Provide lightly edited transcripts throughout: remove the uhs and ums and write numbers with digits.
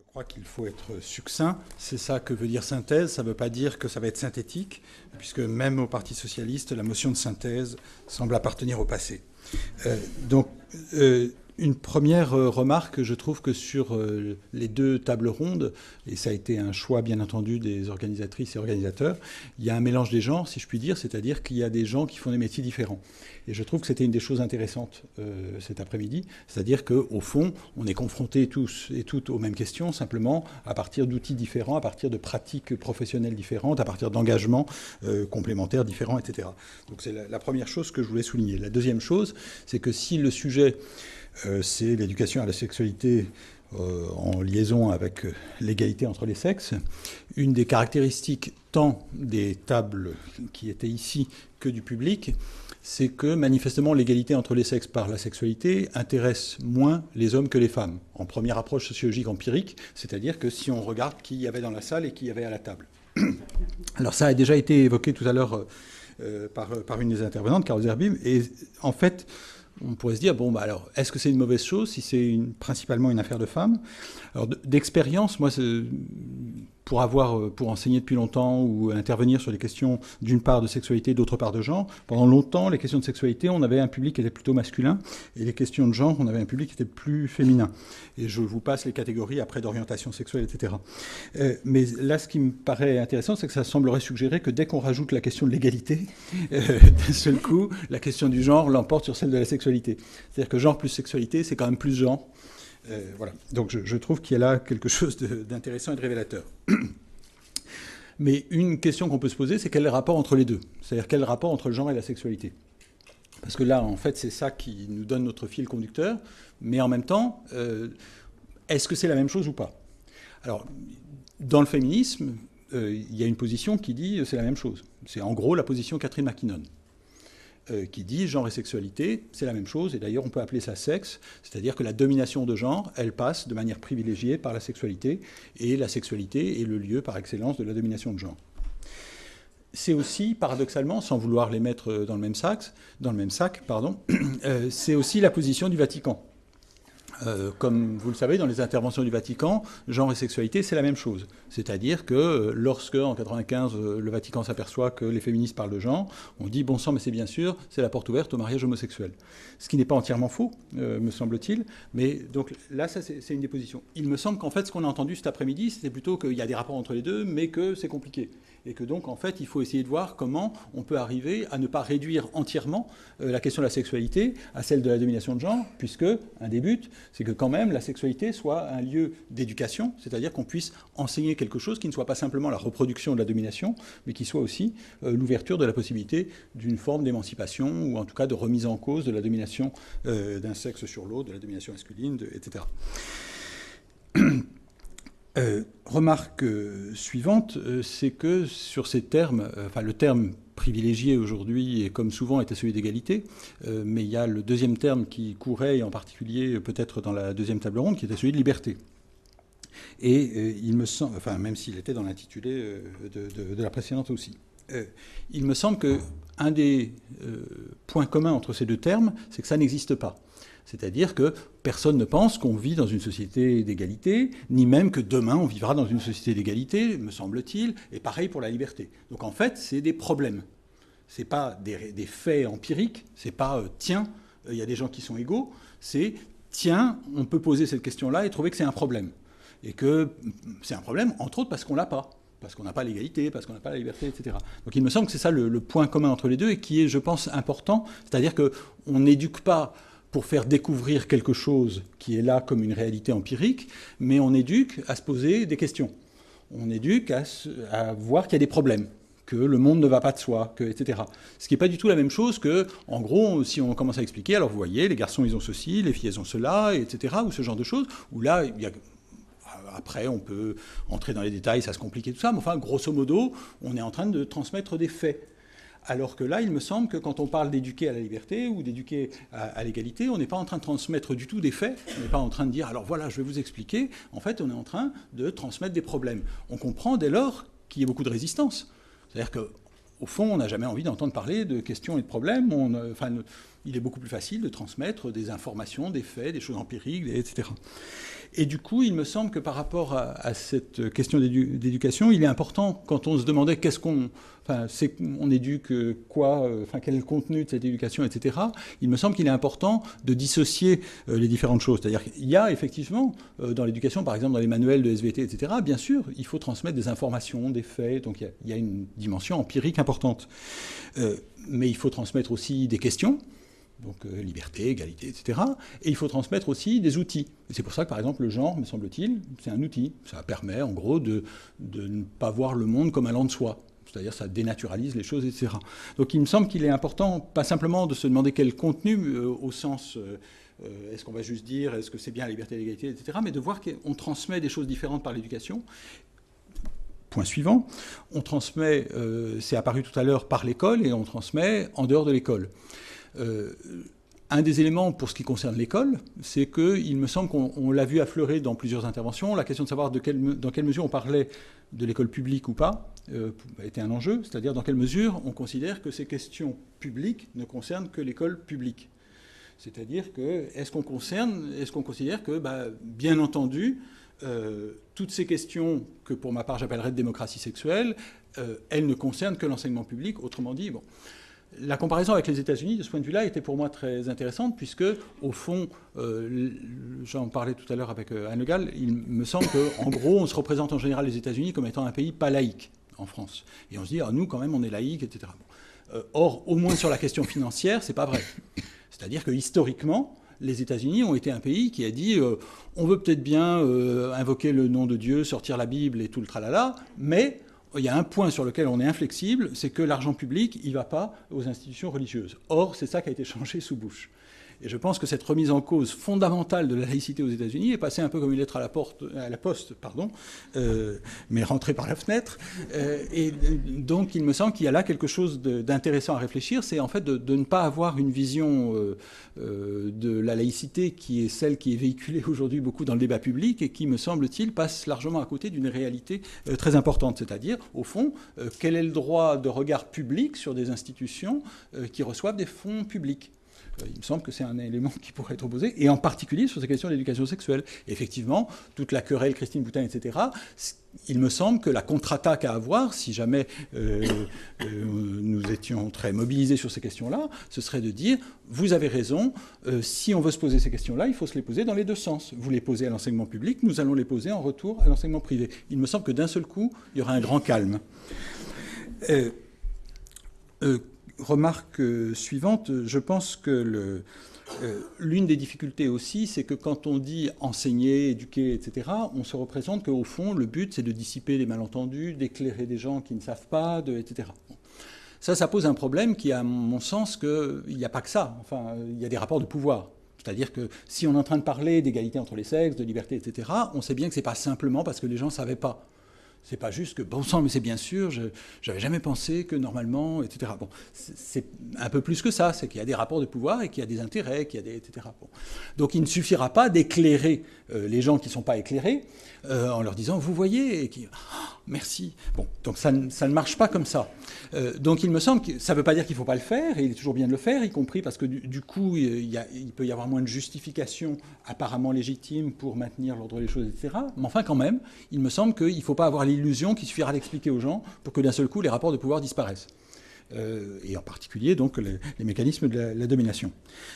Je crois qu'il faut être succinct. C'est ça que veut dire synthèse. Ça ne veut pas dire que ça va être synthétique, puisque même au Parti socialiste, la notion de synthèse semble appartenir au passé. Donc, une première remarque, je trouve que sur les deux tables rondes, et ça a été un choix bien entendu des organisatrices et organisateurs, il y a un mélange des genres, si je puis dire, c'est-à-dire qu'il y a des gens qui font des métiers différents. Et je trouve que c'était une des choses intéressantes cet après-midi, c'est-à-dire qu'au fond, on est confrontés tous et toutes aux mêmes questions, simplement à partir d'outils différents, à partir de pratiques professionnelles différentes, à partir d'engagements complémentaires différents, etc. Donc c'est la première chose que je voulais souligner. La deuxième chose, c'est que si le sujet c'est l'éducation à la sexualité en liaison avec l'égalité entre les sexes. Une des caractéristiques tant des tables qui étaient ici que du public, c'est que manifestement l'égalité entre les sexes par la sexualité intéresse moins les hommes que les femmes, en première approche sociologique empirique, c'est-à-dire que si on regarde qui y avait dans la salle et qui y avait à la table. Alors ça a déjà été évoqué tout à l'heure par une des intervenantes, Carole Zerbib, et en fait, on pourrait se dire, bon, bah alors, est-ce que c'est une mauvaise chose si c'est principalement une affaire de femmes? Alors, d'expérience, moi, pour enseigner depuis longtemps ou intervenir sur les questions d'une part de sexualité, d'autre part de genre, pendant longtemps, les questions de sexualité, on avait un public qui était plutôt masculin, et les questions de genre, on avait un public qui était plus féminin. Et je vous passe les catégories après d'orientation sexuelle, etc. Mais là, ce qui me paraît intéressant, c'est que ça semblerait suggérer que dès qu'on rajoute la question de l'égalité, d'un seul coup, la question du genre l'emporte sur celle de la sexualité. C'est-à-dire que genre plus sexualité, c'est quand même plus genre. Voilà. Donc je trouve qu'il y a là quelque chose d'intéressant et de révélateur. Mais une question qu'on peut se poser, c'est quel est le rapport entre les deux? C'est-à-dire quel est le rapport entre le genre et la sexualité? Parce que là, en fait, c'est ça qui nous donne notre fil conducteur. Mais en même temps, est-ce que c'est la même chose ou pas? Alors, dans le féminisme, il y a une position qui dit c'est la même chose. C'est en gros la position Catherine MacKinnon, qui dit genre et sexualité, c'est la même chose, et d'ailleurs on peut appeler ça sexe, c'est-à-dire que la domination de genre, elle passe de manière privilégiée par la sexualité, et la sexualité est le lieu par excellence de la domination de genre. C'est aussi, paradoxalement, sans vouloir les mettre dans le même sac, c'est aussi la position du Vatican. Comme vous le savez, dans les interventions du Vatican, genre et sexualité, c'est la même chose. C'est-à-dire que lorsque, en 1995, le Vatican s'aperçoit que les féministes parlent de genre, on dit, bon sang, mais c'est bien sûr, c'est la porte ouverte au mariage homosexuel. Ce qui n'est pas entièrement faux, me semble-t-il. Mais donc là, ça, c'est une des positions. Il me semble qu'en fait, ce qu'on a entendu cet après-midi, c'était plutôt qu'il y a des rapports entre les deux, mais que c'est compliqué. Et que donc, en fait, il faut essayer de voir comment on peut arriver à ne pas réduire entièrement la question de la sexualité à celle de la domination de genre, puisque un des buts, c'est que quand même la sexualité soit un lieu d'éducation, c'est-à-dire qu'on puisse enseigner quelque chose qui ne soit pas simplement la reproduction de la domination, mais qui soit aussi l'ouverture de la possibilité d'une forme d'émancipation, ou en tout cas de remise en cause de la domination d'un sexe sur l'autre, de la domination masculine, etc. Remarque suivante, c'est que sur ces termes, le terme privilégié aujourd'hui, et comme souvent, était celui d'égalité, mais il y a le deuxième terme qui courait, et en particulier peut-être dans la deuxième table ronde, qui était celui de liberté. Et il me semble, même s'il était dans l'intitulé de la précédente aussi, il me semble qu'un des points communs entre ces deux termes, c'est que ça n'existe pas. C'est-à-dire que personne ne pense qu'on vit dans une société d'égalité, ni même que demain on vivra dans une société d'égalité, me semble-t-il, et pareil pour la liberté. Donc en fait, c'est des problèmes. Ce n'est pas des faits empiriques, c'est pas tiens, il y a des gens qui sont égaux, c'est tiens, on peut poser cette question-là et trouver que c'est un problème. Et que c'est un problème, entre autres, parce qu'on ne l'a pas. Parce qu'on n'a pas l'égalité, parce qu'on n'a pas la liberté, etc. Donc il me semble que c'est ça le point commun entre les deux, et qui est, je pense, important. C'est-à-dire qu'on n'éduque pas pour faire découvrir quelque chose qui est là comme une réalité empirique, mais on éduque à se poser des questions. On éduque à voir qu'il y a des problèmes, que le monde ne va pas de soi, etc. Ce qui n'est pas du tout la même chose que, en gros, si on commence à expliquer, alors vous voyez, les garçons ils ont ceci, les filles elles ont cela, etc., ou ce genre de choses, où là, il y a... Après, on peut entrer dans les détails, ça se complique et tout ça, mais enfin, grosso modo, on est en train de transmettre des faits. Alors que là, il me semble que quand on parle d'éduquer à la liberté ou d'éduquer à l'égalité, on n'est pas en train de transmettre du tout des faits, on n'est pas en train de dire, alors voilà, je vais vous expliquer. En fait, on est en train de transmettre des problèmes. On comprend dès lors qu'il y a beaucoup de résistance. C'est-à-dire qu'au fond, on n'a jamais envie d'entendre parler de questions et de problèmes. Il est beaucoup plus facile de transmettre des informations, des faits, des choses empiriques, etc. Et du coup, il me semble que par rapport à cette question d'éducation, il est important, quand on se demandait qu'est-ce qu'on... Enfin, on éduque quoi, enfin, quel est le contenu de cette éducation, etc. Il me semble qu'il est important de dissocier les différentes choses. C'est-à-dire qu'il y a effectivement, dans l'éducation, par exemple dans les manuels de SVT, etc., bien sûr, il faut transmettre des informations, des faits, donc il y a une dimension empirique importante. Mais il faut transmettre aussi des questions, donc liberté, égalité, etc. Et il faut transmettre aussi des outils. Et c'est pour ça que, par exemple, le genre, me semble-t-il, c'est un outil. Ça permet, en gros, de ne pas voir le monde comme allant de soi. C'est-à-dire ça dénaturalise les choses, etc. Donc il me semble qu'il est important, pas simplement de se demander quel contenu, au sens... est-ce qu'on va juste dire, est-ce que c'est bien la liberté, l'égalité, etc. Mais de voir qu'on transmet des choses différentes par l'éducation. Point suivant, on transmet, c'est apparu tout à l'heure, par l'école, et on transmet en dehors de l'école. Un des éléments pour ce qui concerne l'école, c'est qu'il me semble qu'on l'a vu affleurer dans plusieurs interventions. La question de savoir dans quelle mesure on parlait de l'école publique ou pas était un enjeu, c'est-à-dire dans quelle mesure on considère que ces questions publiques ne concernent que l'école publique. C'est-à-dire que est-ce qu'on considère que, bien entendu, toutes ces questions que pour ma part j'appellerais de démocratie sexuelle, elles ne concernent que l'enseignement public. Autrement dit, bon, la comparaison avec les États-Unis, de ce point de vue-là, était pour moi très intéressante, puisque, au fond, j'en parlais tout à l'heure avec Anne Le Gall, il me semble qu'en gros, on se représente en général les États-Unis comme étant un pays pas laïque en France. Et on se dit, nous, quand même, on est laïque, etc. Bon. Or, au moins sur la question financière, c'est pas vrai. C'est-à-dire que, historiquement, les États-Unis ont été un pays qui a dit on veut peut-être bien invoquer le nom de Dieu, sortir la Bible et tout le tralala, mais il y a un point sur lequel on est inflexible, c'est que l'argent public, il ne va pas aux institutions religieuses. Or, c'est ça qui a été changé sous Bush. Et je pense que cette remise en cause fondamentale de la laïcité aux États-Unis est passée un peu comme une lettre à la poste, mais rentrée par la fenêtre. Et donc, il me semble qu'il y a là quelque chose d'intéressant à réfléchir, c'est en fait de ne pas avoir une vision de la laïcité qui est celle qui est véhiculée aujourd'hui beaucoup dans le débat public et qui, me semble-t-il, passe largement à côté d'une réalité très importante. C'est-à-dire, au fond, quel est le droit de regard public sur des institutions qui reçoivent des fonds publics ? Il me semble que c'est un élément qui pourrait être opposé, et en particulier sur ces questions d'éducation sexuelle. Et effectivement, toute la querelle Christine Boutin, etc., il me semble que la contre-attaque à avoir, si jamais nous étions très mobilisés sur ces questions-là, ce serait de dire, vous avez raison, si on veut se poser ces questions-là, il faut se les poser dans les deux sens. Vous les posez à l'enseignement public, nous allons les poser en retour à l'enseignement privé. Il me semble que d'un seul coup, il y aura un grand calme. Remarque suivante, je pense que l'une des difficultés aussi, c'est que quand on dit enseigner, éduquer, etc., on se représente qu'au fond, le but, c'est de dissiper les malentendus, d'éclairer des gens qui ne savent pas, etc. Bon. Ça pose un problème qui, à mon sens, qu'il n'y a pas que ça. Enfin, il y a des rapports de pouvoir. C'est-à-dire que si on est en train de parler d'égalité entre les sexes, de liberté, etc., on sait bien que ce n'est pas simplement parce que les gens ne savaient pas. C'est pas juste que, bon sang, mais c'est bien sûr, j'avais jamais pensé que normalement, etc. Bon, c'est un peu plus que ça, c'est qu'il y a des rapports de pouvoir et qu'il y a des intérêts, qu'il y a des, etc. Bon. Donc il ne suffira pas d'éclairer les gens qui ne sont pas éclairés en leur disant, vous voyez, et qui, merci. Bon, donc ça ne marche pas comme ça. Donc il me semble que ça ne veut pas dire qu'il ne faut pas le faire, et il est toujours bien de le faire, y compris parce que du coup, il peut y avoir moins de justifications apparemment légitimes pour maintenir l'ordre des choses, etc. Mais enfin, quand même, il me semble qu'il ne faut pas avoir l'illusion qu'il suffira d'expliquer aux gens pour que d'un seul coup, les rapports de pouvoir disparaissent. Et en particulier, donc, les mécanismes de la domination.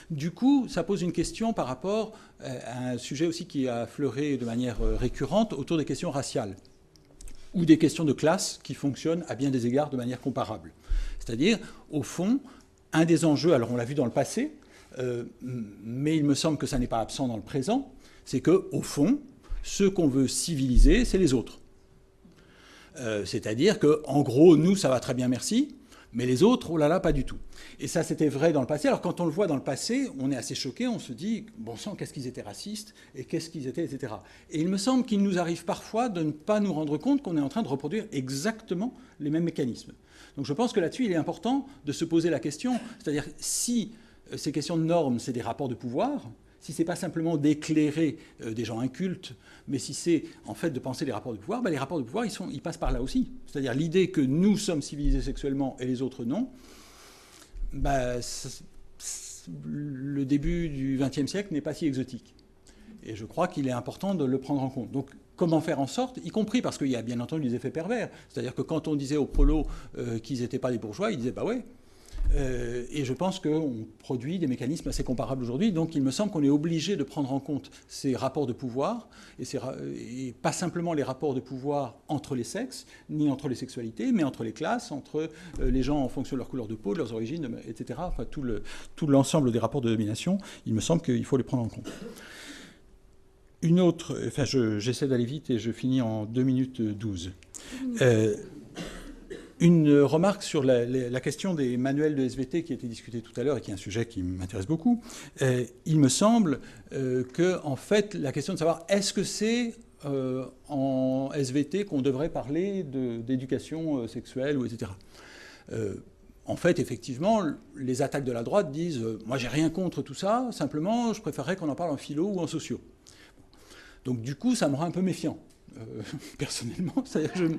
Du coup, ça pose une question par rapport à un sujet aussi qui a affleuré de manière récurrente autour des questions raciales, ou des questions de classe qui fonctionnent à bien des égards de manière comparable. C'est-à-dire, au fond, un des enjeux, alors on l'a vu dans le passé, mais il me semble que ça n'est pas absent dans le présent, c'est qu'au fond, ceux qu'on veut civiliser, c'est les autres. C'est-à-dire qu'en gros, nous, ça va très bien, merci, mais les autres, oh là là, pas du tout. Et ça, c'était vrai dans le passé. Alors quand on le voit dans le passé, on est assez choqué, on se dit, bon sang, qu'est-ce qu'ils étaient racistes, et qu'est-ce qu'ils étaient, etc. Et il me semble qu'il nous arrive parfois de ne pas nous rendre compte qu'on est en train de reproduire exactement les mêmes mécanismes. Donc je pense que là-dessus, il est important de se poser la question, c'est-à-dire si ces questions de normes, c'est des rapports de pouvoir, si ce n'est pas simplement d'éclairer des gens incultes, mais si c'est en fait de penser les rapports de pouvoir, les rapports de pouvoir, ils passent par là aussi. C'est-à-dire l'idée que nous sommes civilisés sexuellement et les autres non, le début du XXe siècle n'est pas si exotique. Et je crois qu'il est important de le prendre en compte. Donc, comment faire en sorte, y compris parce qu'il y a bien entendu des effets pervers. C'est-à-dire que quand on disait aux prolos qu'ils n'étaient pas des bourgeois, ils disaient bah ouais. Et je pense qu'on produit des mécanismes assez comparables aujourd'hui. Donc il me semble qu'on est obligé de prendre en compte ces rapports de pouvoir, et pas simplement les rapports de pouvoir entre les sexes, ni entre les sexualités, mais entre les classes, entre les gens en fonction de leur couleur de peau, de leurs origines, etc. Enfin, tout l'ensemble des rapports de domination, il me semble qu'il faut les prendre en compte. Une autre, enfin j'essaie d'aller vite et je finis en 2 minutes 12. Une remarque sur la question des manuels de SVT qui a été discutée tout à l'heure et qui est un sujet qui m'intéresse beaucoup. Il me semble que, en fait, la question de savoir est-ce que c'est en SVT qu'on devrait parler d'éducation sexuelle, ou etc. En fait, effectivement, les attaques de la droite disent moi, j'ai rien contre tout ça, simplement, je préférerais qu'on en parle en philo ou en sociaux. Donc, du coup, ça me rend un peu méfiant, personnellement. C'est-à-dire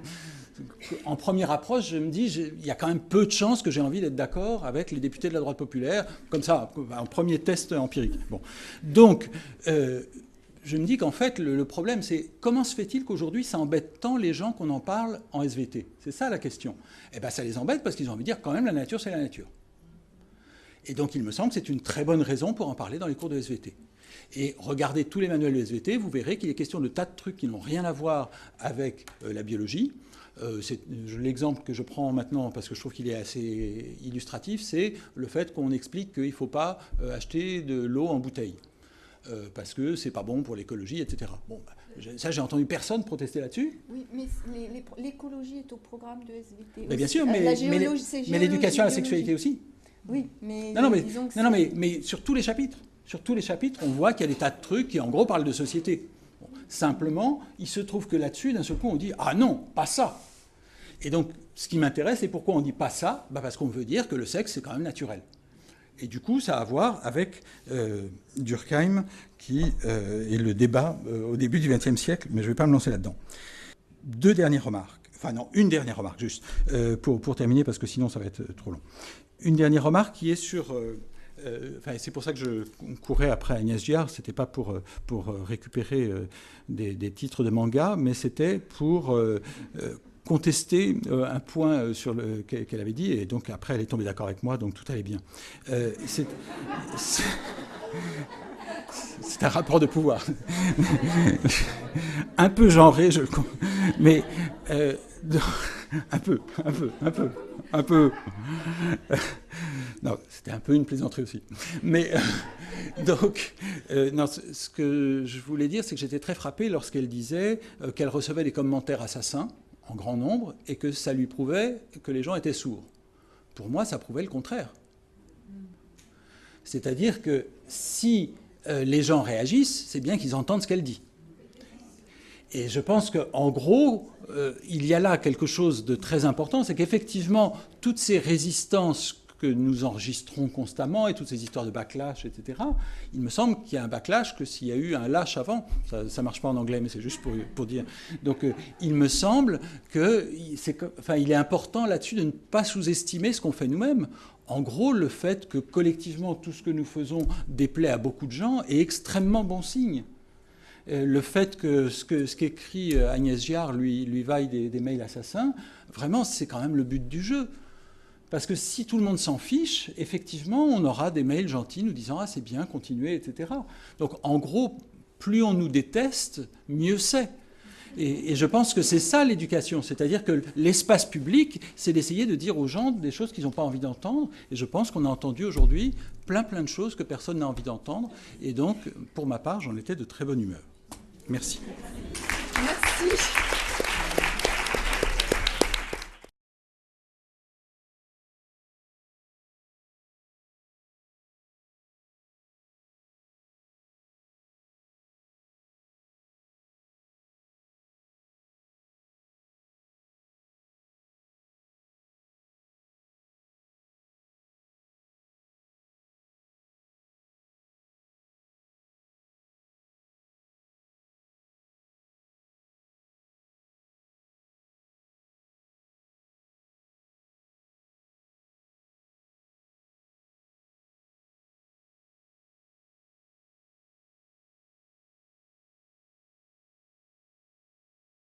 en première approche, je me dis il y a quand même peu de chances que j'ai envie d'être d'accord avec les députés de la droite populaire, comme ça, un premier test empirique. Bon. Donc, je me dis qu'en fait, le problème, c'est comment se fait-il qu'aujourd'hui, ça embête tant les gens qu'on en parle en SVT? C'est ça la question. Eh bien, ça les embête parce qu'ils ont envie de dire quand même la nature, c'est la nature. Et donc, il me semble que c'est une très bonne raison pour en parler dans les cours de SVT. Et regardez tous les manuels de SVT, vous verrez qu'il est question de tas de trucs qui n'ont rien à voir avec la biologie. L'exemple que je prends maintenant, parce que je trouve qu'il est assez illustratif, c'est le fait qu'on explique qu'il ne faut pas acheter de l'eau en bouteille, parce que c'est pas bon pour l'écologie, etc. Bon, ça, j'ai entendu personne protester là-dessus. Oui, mais l'écologie est au programme de SVT. Mais bien sûr, mais l'éducation à la sexualité aussi. Oui, mais mais sur tous les chapitres. Sur tous les chapitres, on voit qu'il y a des tas de trucs qui, en gros, parlent de société. Bon, simplement, il se trouve que là-dessus, d'un seul coup, on dit « Ah non, pas ça !» Et donc, ce qui m'intéresse, c'est pourquoi on ne dit pas ça, parce qu'on veut dire que le sexe, c'est quand même naturel. Et du coup, ça a à voir avec Durkheim, qui est le débat au début du XXe siècle, mais je ne vais pas me lancer là-dedans. 2 dernières remarques. Enfin non, une dernière remarque, juste, pour terminer, parce que sinon, ça va être trop long. Une dernière remarque qui est sur... c'est pour ça que je courais après Agnès Giard. C'était pas pour récupérer des titres de manga, mais c'était pour contester un point sur qu'elle avait dit, et donc après elle est tombée d'accord avec moi, donc tout allait bien. C'est un rapport de pouvoir, un peu genré, mais un peu. Non, c'était un peu une plaisanterie aussi. Mais donc, non, ce que je voulais dire, c'est que j'étais très frappé lorsqu'elle disait qu'elle recevait des commentaires assassins en grand nombre et que ça lui prouvait que les gens étaient sourds. Pour moi, ça prouvait le contraire. C'est-à-dire que si les gens réagissent, c'est bien qu'ils entendent ce qu'elle dit. Et je pense qu'en gros, il y a là quelque chose de très important, c'est qu'effectivement, toutes ces résistances que nous enregistrons constamment et toutes ces histoires de backlash, etc., il me semble qu'il y a un backlash que s'il y a eu un lâche avant. Ça ne marche pas en anglais, mais c'est juste pour dire. Donc, il me semble qu'il est important là-dessus de ne pas sous-estimer ce qu'on fait nous-mêmes. En gros, le fait que collectivement, tout ce que nous faisons déplaît à beaucoup de gens est extrêmement bon signe. Le fait que ce qu'écrit Agnès Giard lui vaille des mails assassins, vraiment, c'est quand même le but du jeu. Parce que si tout le monde s'en fiche, effectivement, on aura des mails gentils nous disant « Ah, c'est bien, continuez, etc. » Donc, en gros, plus on nous déteste, mieux c'est. Et je pense que c'est ça l'éducation, c'est-à-dire que l'espace public, c'est d'essayer de dire aux gens des choses qu'ils n'ont pas envie d'entendre. Et je pense qu'on a entendu aujourd'hui plein de choses que personne n'a envie d'entendre. Et donc, pour ma part, j'en étais de très bonne humeur. Merci. Merci.